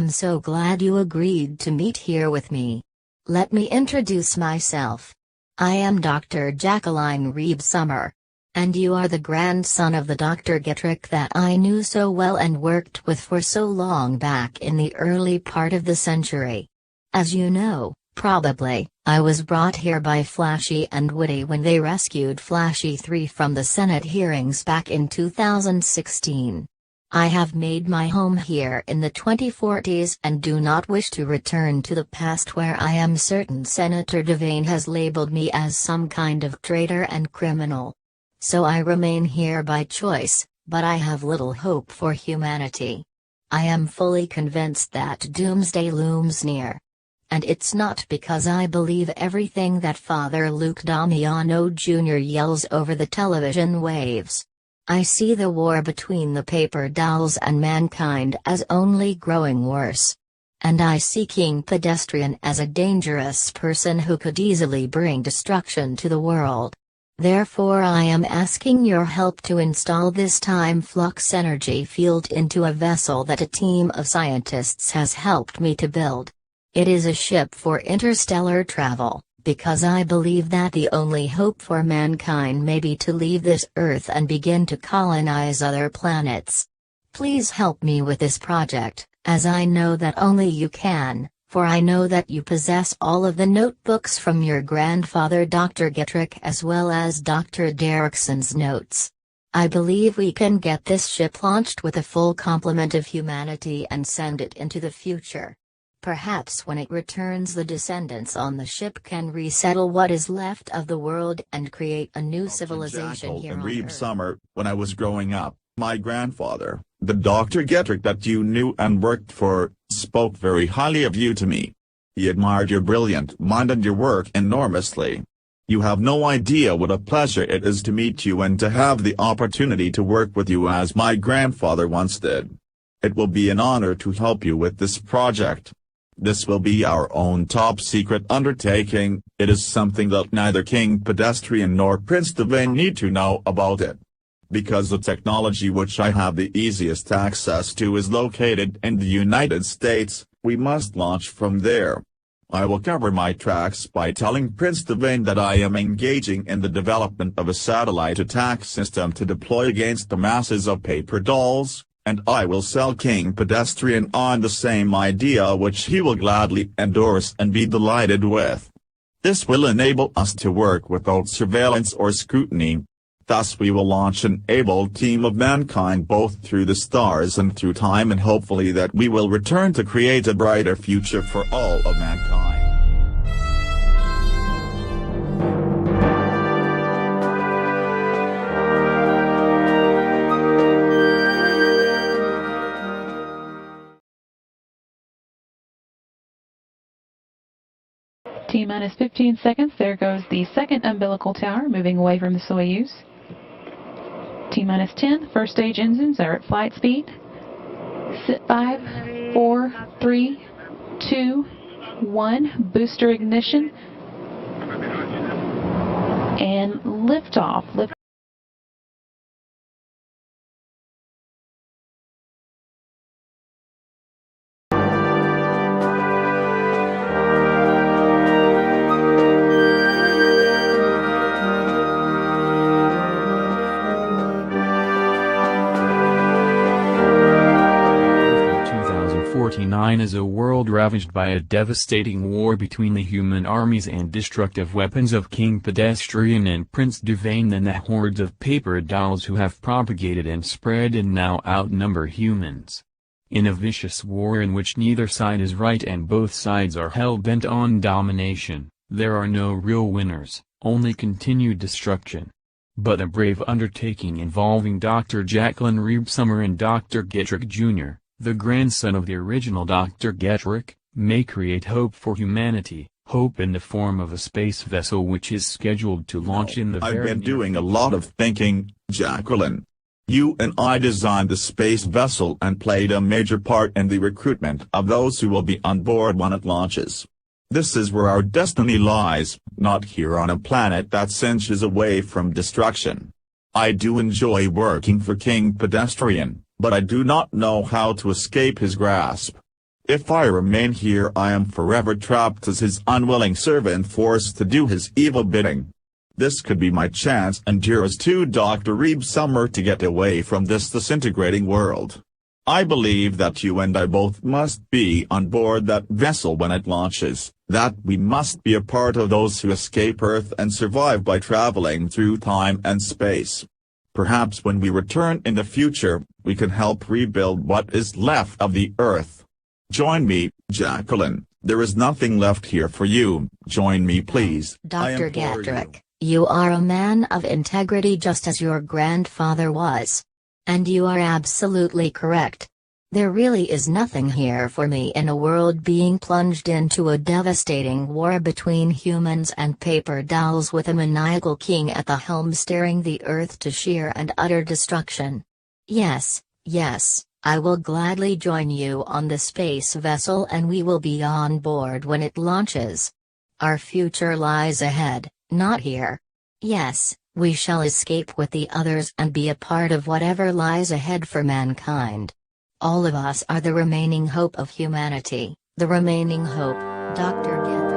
am so glad you agreed to meet here with me. Let me introduce myself. I am Dr. Jacqueline Reeb-Summer. And you are the grandson of the Dr. Getrick that I knew so well and worked with for so long back in the early part of the century. As you know, probably, I was brought here by Flashy and Woody when they rescued Flashy 3 from the Senate hearings back in 2016. I have made my home here in the 2040s and do not wish to return to the past where I am certain Senator Devane has labeled me as some kind of traitor and criminal. So I remain here by choice, but I have little hope for humanity. I am fully convinced that doomsday looms near. And it's not because I believe everything that Father Luke Damiano Jr. yells over the television waves. I see the war between the paper dolls and mankind as only growing worse. And I see King Pedestrian as a dangerous person who could easily bring destruction to the world. Therefore I am asking your help to install this time flux energy field into a vessel that a team of scientists has helped me to build. It is a ship for interstellar travel, because I believe that the only hope for mankind may be to leave this Earth and begin to colonize other planets. Please help me with this project, as I know that only you can, for I know that you possess all of the notebooks from your grandfather Dr. Getrick as well as Dr. Derrickson's notes. I believe we can get this ship launched with a full complement of humanity and send it into the future. Perhaps when it returns, the descendants on the ship can resettle what is left of the world and create a new civilization here on Earth. Reeb-Summer, when I was growing up, my grandfather, the Dr. Getrick that you knew and worked for, spoke very highly of you to me. He admired your brilliant mind and your work enormously. You have no idea what a pleasure it is to meet you and to have the opportunity to work with you as my grandfather once did. It will be an honor to help you with this project. This will be our own top-secret undertaking. It is something that neither King Pedestrian nor Prince Devane need to know about it. Because the technology which I have the easiest access to is located in the United States, we must launch from there. I will cover my tracks by telling Prince Devane that I am engaging in the development of a satellite attack system to deploy against the masses of paper dolls. And I will sell King Pedestrian on the same idea which he will gladly endorse and be delighted with. This will enable us to work without surveillance or scrutiny. Thus we will launch an able team of mankind both through the stars and through time, and hopefully that we will return to create a brighter future for all of mankind. T-minus 15 seconds. There goes the second umbilical tower moving away from the Soyuz. T-minus 10. First stage engines are at flight speed. Sit 5, 4, 3, 2, 1. Booster ignition. And liftoff. Is a world ravaged by a devastating war between the human armies and destructive weapons of King Pedestrian and Prince Devane and the hordes of paper dolls who have propagated and spread and now outnumber humans. In a vicious war in which neither side is right and both sides are hell-bent on domination, there are no real winners, only continued destruction. But a brave undertaking involving Dr. Jacqueline Reeb-Summer and Dr. Getrick Jr., the grandson of the original Dr. Getrick, may create hope for humanity, hope in the form of a space vessel which is scheduled to launch in the very near future. I've been doing a lot of thinking, Jacqueline. You and I designed the space vessel and played a major part in the recruitment of those who will be on board when it launches. This is where our destiny lies, not here on a planet that's inches away from destruction. I do enjoy working for King Pedestrian, but I do not know how to escape his grasp. If I remain here, I am forever trapped as his unwilling servant, forced to do his evil bidding. This could be my chance and yours too, Dr. Reeb Summer, to get away from this disintegrating world. I believe that you and I both must be on board that vessel when it launches, that we must be a part of those who escape Earth and survive by traveling through time and space. Perhaps when we return in the future, we can help rebuild what is left of the Earth. Join me, Jacqueline. There is nothing left here for you. Join me, please. Dr. Getrick, you are a man of integrity just as your grandfather was. And you are absolutely correct. There really is nothing here for me in a world being plunged into a devastating war between humans and paper dolls, with a maniacal king at the helm steering the Earth to sheer and utter destruction. Yes, I will gladly join you on the space vessel, and we will be on board when it launches. Our future lies ahead, not here. Yes, we shall escape with the others and be a part of whatever lies ahead for mankind. All of us are the remaining hope of humanity, the remaining hope, Dr. Getrick.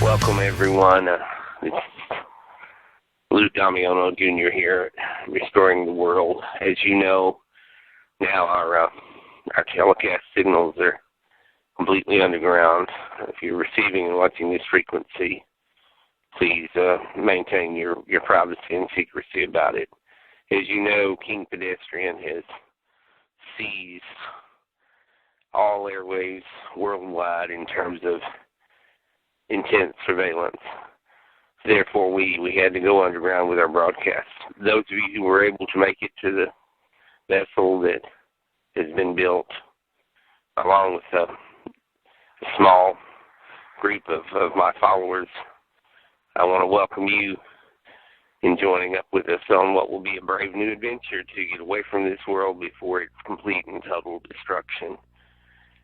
Welcome, everyone. It's Lou Damiano Jr. here, Restoring the World. As you know, now our telecast signals are completely underground. If you're receiving and watching this frequency, please maintain your privacy and secrecy about it. As you know, King Pedestrian has seized all airwaves worldwide in terms of intense surveillance. Therefore, we had to go underground with our broadcast. Those of you who were able to make it to the vessel that has been built, along with a small group of my followers, I want to welcome you in joining up with us on what will be a brave new adventure to get away from this world before its complete and total destruction.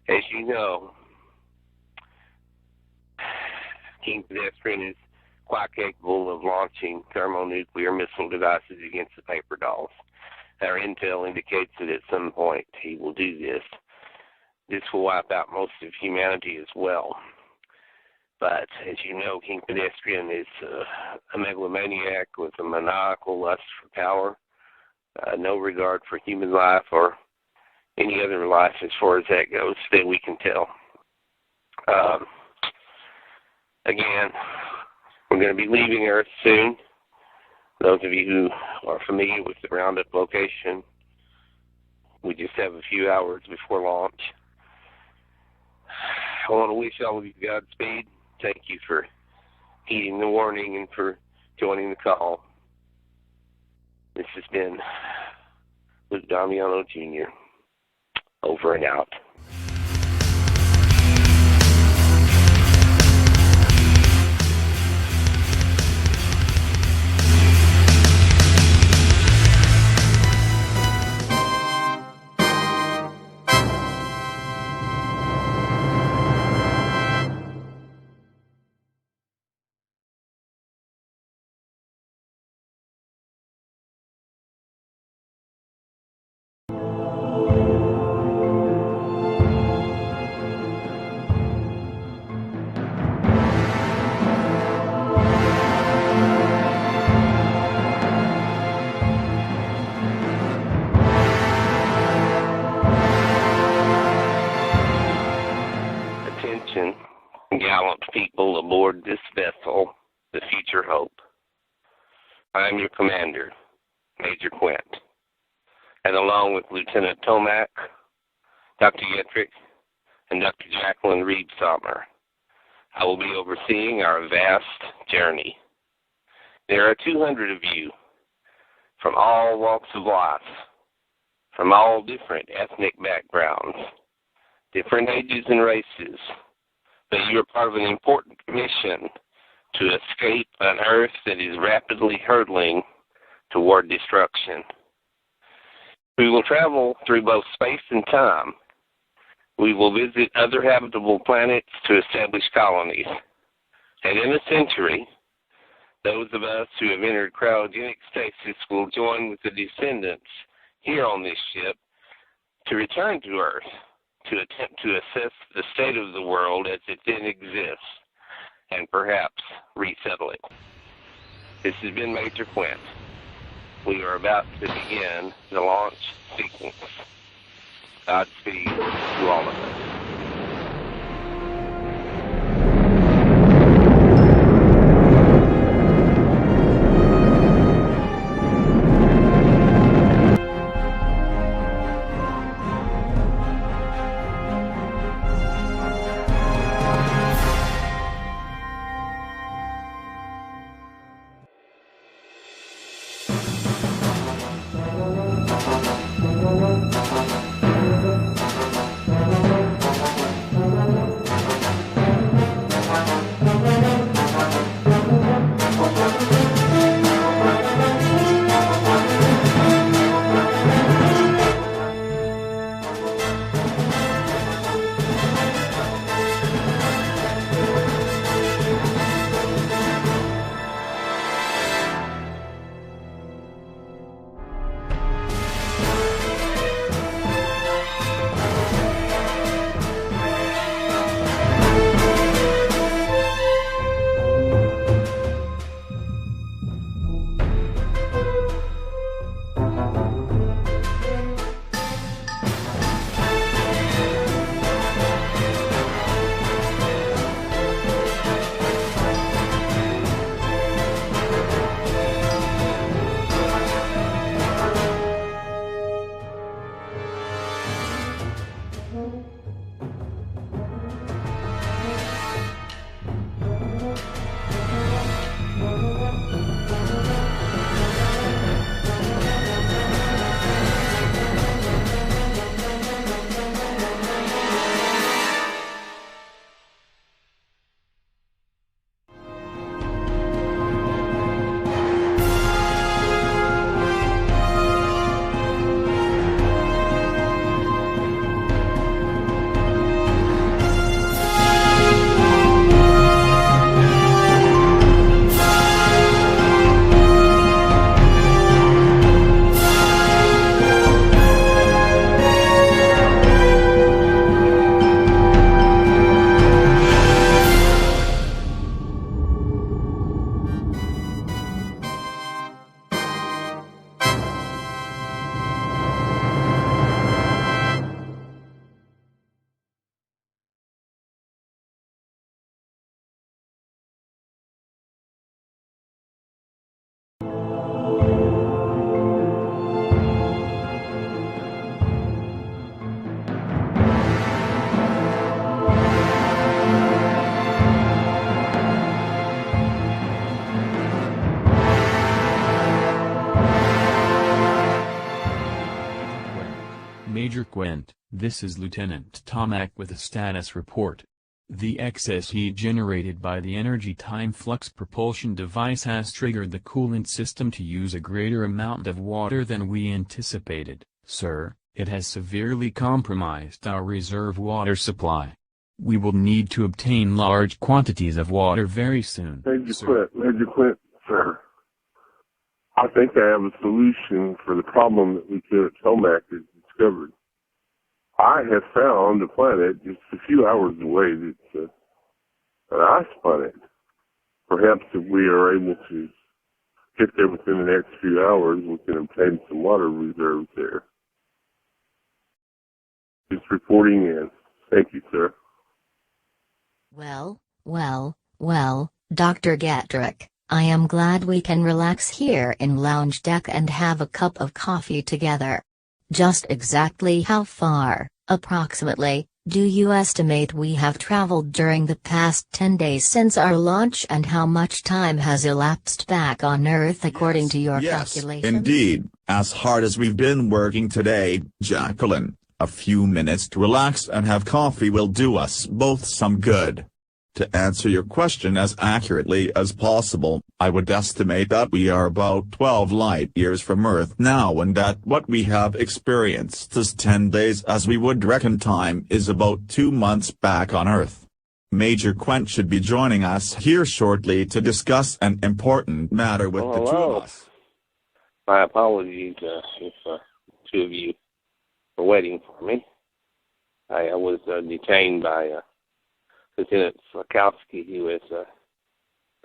As you know, King Pedestrian is quite capable of launching thermonuclear missile devices against the paper dolls. Our intel indicates that at some point he will do this. This will wipe out most of humanity as well. But as you know, King Pedestrian is a megalomaniac with a maniacal lust for power, no regard for human life or any other life as far as that goes that we can tell. Again, we're going to be leaving Earth soon. Those of you who are familiar with the Roundup location, we just have a few hours before launch. I want to wish all of you Godspeed. Thank you for heeding the warning and for joining the call. This has been Luke Damiano Jr. Over and out. I am your commander, Major Quint, and along with Lieutenant Tomac, Dr. Getrick, and Dr. Jacqueline Reed-Sommer, I will be overseeing our vast journey. There are 200 of you from all walks of life, from all different ethnic backgrounds, different ages and races, but you are part of an important mission to escape an Earth that is rapidly hurtling toward destruction. We will travel through both space and time. We will visit other habitable planets to establish colonies. And in a century, those of us who have entered cryogenic stasis will join with the descendants here on this ship to return to Earth to attempt to assess the state of the world as it then exists and perhaps resettle it. This has been Major Quint. We are about to begin the launch sequence. Godspeed to all of us. Major Quint, this is Lieutenant Tomac with a status report. The excess heat generated by the energy time flux propulsion device has triggered the coolant system to use a greater amount of water than we anticipated, sir. It has severely compromised our reserve water supply. We will need to obtain large quantities of water very soon. Major Quint, sir. I think I have a solution for the problem that Lieutenant Tomac has discovered. I have found a planet just a few hours away that's an ice planet. Perhaps if we are able to get there within the next few hours, we can obtain some water reserves there. Just reporting in. Thank you, sir. Well, Dr. Getrick, I am glad we can relax here in lounge deck and have a cup of coffee together. Just exactly how far, approximately, do you estimate we have traveled during the past 10 days since our launch, and how much time has elapsed back on Earth according to your calculations? Indeed, as hard as we've been working today, Jacqueline, a few minutes to relax and have coffee will do us both some good. To answer your question as accurately as possible, I would estimate that we are about 12 light years from Earth now, and that what we have experienced is 10 days, as we would reckon time is about 2 months back on Earth. Major Quent should be joining us here shortly to discuss an important matter with the two of us. My apologies if two of you were waiting for me. I was detained by Lieutenant Slakowski, who has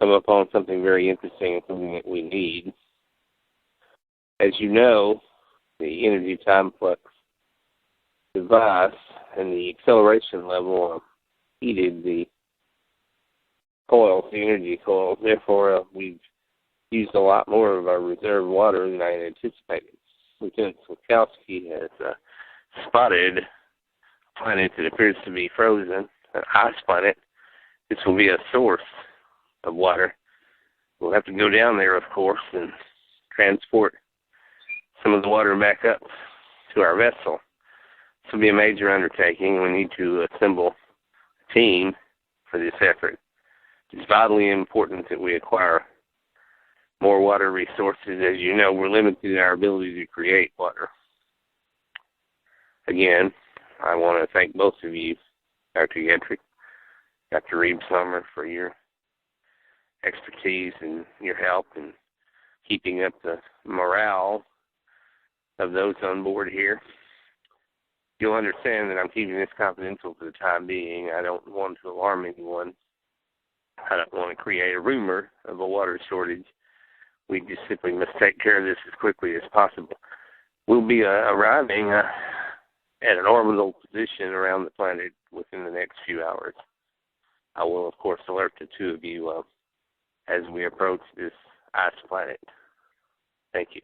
come upon something very interesting and something that we need. As you know, the energy time flux device and the acceleration level heated the coils, the energy coils. Therefore, we've used a lot more of our reserve water than I had anticipated. Lieutenant Slakowski has spotted a planet that appears to be frozen, an ice planet. This will be a source of water. We'll have to go down there, of course, and transport some of the water back up to our vessel. This will be a major undertaking. We need to assemble a team for this effort. It's vitally important that we acquire more water resources. As you know, we're limited in our ability to create water. Again, I want to thank both of you, Dr. Getrick, Dr. Reeb Summer, for your expertise and your help in keeping up the morale of those on board here. You'll understand that I'm keeping this confidential for the time being. I don't want to alarm anyone. I don't want to create a rumor of a water shortage. We just simply must take care of this as quickly as possible. We'll be arriving at an orbital position around the planet within the next few hours. I will, of course, alert the two of you as we approach this ice planet. Thank you.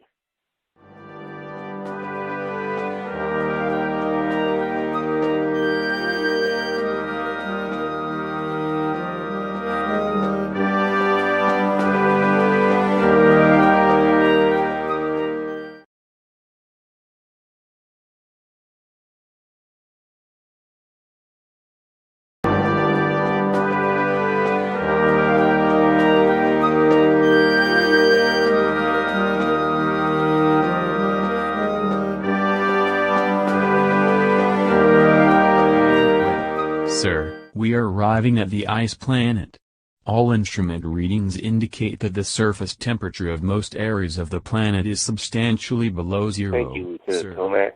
Sir, we are arriving at the ice planet. All instrument readings indicate that the surface temperature of most areas of the planet is substantially below zero. Thank you, Lieutenant Tomac.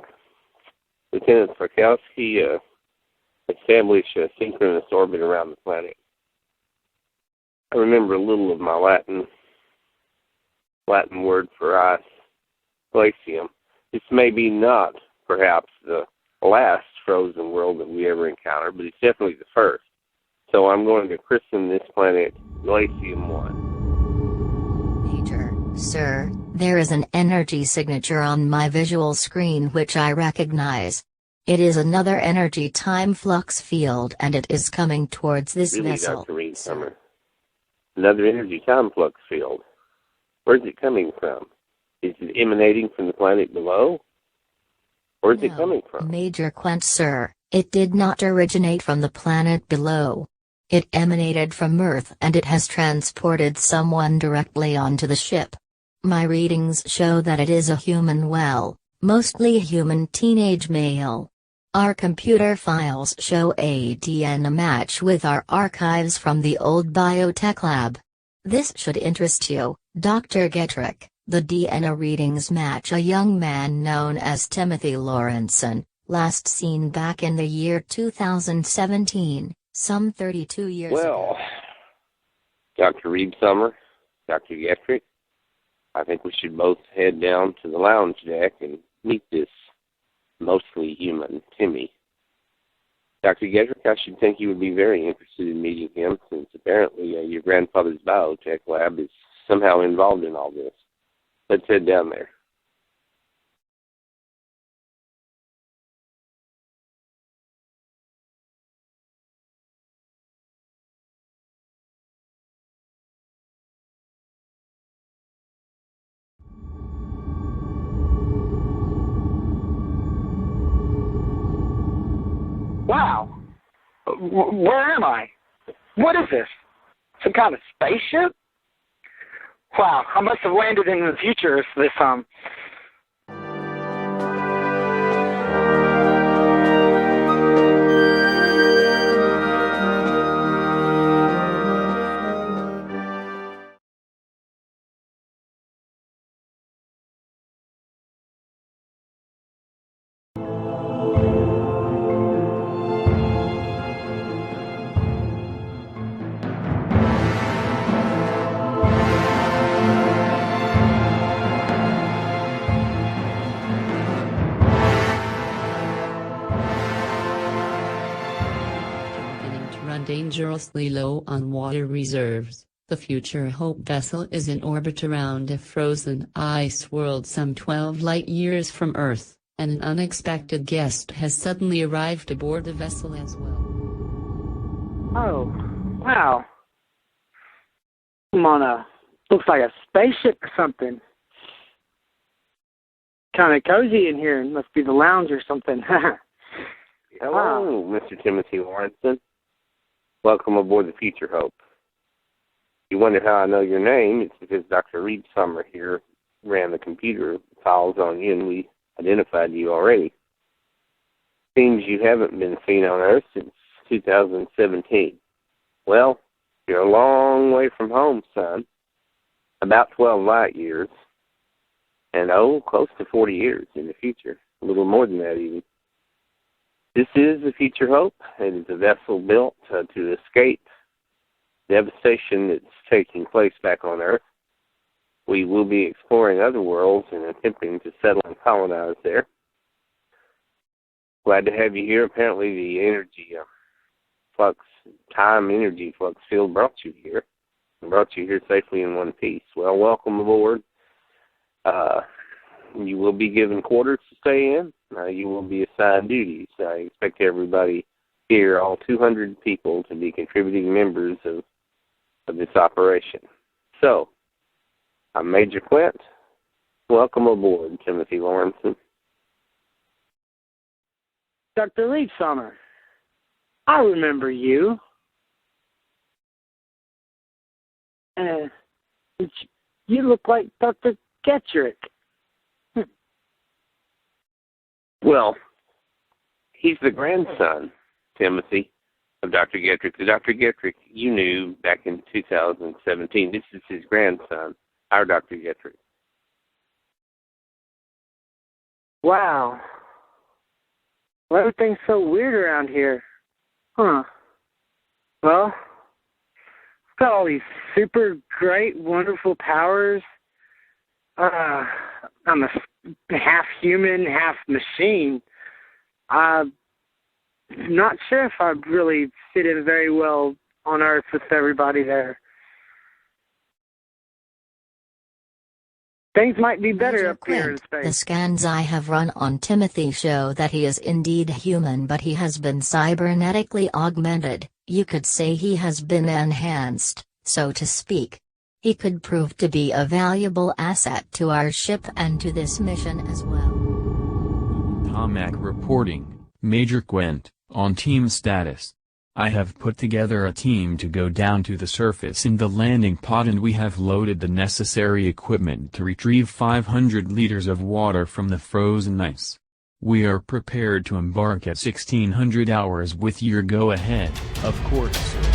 Lieutenant Farkowski, establish a synchronous orbit around the planet. I remember a little of my Latin word for ice, glacium. This may be not, perhaps, the last frozen world that we ever encounter, but it's definitely the first. So I'm going to christen this planet Glacium 1. Major, sir, there is an energy signature on my visual screen which I recognize. It is another energy time flux field, and it is coming towards this vessel. Dr. Reed Summer. Another energy time flux field. Where's it coming from? Is it emanating from the planet below? Where's it coming from? Major Quent, sir, it did not originate from the planet below. It emanated from Earth, and it has transported someone directly onto the ship. My readings show that it is a human, mostly human teenage male. Our computer files show a DNA match with our archives from the old biotech lab. This should interest you, Dr. Getrick. The DNA readings match a young man known as Timothy Lawrenson, last seen back in the year 2017, some 32 years ago. Well, Dr. Reed Summer, Dr. Getrick, I think we should both head down to the lounge deck and meet this mostly human Timmy. Dr. Getrick, I should think you would be very interested in meeting him, since apparently your grandfather's biotech lab is somehow involved in all this. Let's head down there. Wow. Where am I? What is this? Some kind of spaceship? Wow, I must have landed in the future if this, dangerously low on water reserves. The Future Hope vessel is in orbit around a frozen ice world some 12 light-years from Earth, and an unexpected guest has suddenly arrived aboard the vessel as well. Oh, wow. I'm on looks like a spaceship or something. Kind of cozy in here. Must be the lounge or something. Hello, Mr. Timothy Lawrenson. Welcome aboard the Future Hope. You wonder how I know your name? It's because Dr. Reed Summer here ran the computer files on you, and we identified you already. Seems you haven't been seen on Earth since 2017. Well, you're a long way from home, son. About 12 light years. And, close to 40 years in the future. A little more than that, even. This is the Future Hope. It is a vessel built to escape devastation that's taking place back on Earth. We will be exploring other worlds and attempting to settle and colonize there. Glad to have you here. Apparently the time energy flux field brought you here safely in one piece. Well, welcome aboard. You will be given quarters to stay in. You will be assigned duties. I expect everybody here, all 200 people, to be contributing members of this operation. So, I'm Major Quint. Welcome aboard, Timothy Lawrenson. Dr. Reed Summer, I remember you. You look like Dr. Getrick. Well, he's the grandson, Timothy, of Dr. Getrick. The Dr. Getrick you knew back in 2017. This is his grandson, our Dr. Getrick. Wow. Well, everything's so weird around here. Huh. Well, it's got all these super great, wonderful powers. I'm a half human, half machine. I'm not sure if I'd really fit in very well on Earth with everybody there. Things might be better Major up here in Quint, space. the scans I have run on Timothy show that he is indeed human, but he has been cybernetically augmented. You could say he has been enhanced, so to speak. He could prove to be a valuable asset to our ship and to this mission as well. Tomac reporting, Major Quint, on team status. I have put together a team to go down to the surface in the landing pod, and we have loaded the necessary equipment to retrieve 500 liters of water from the frozen ice. We are prepared to embark at 1600 hours with your go-ahead, of course, sir.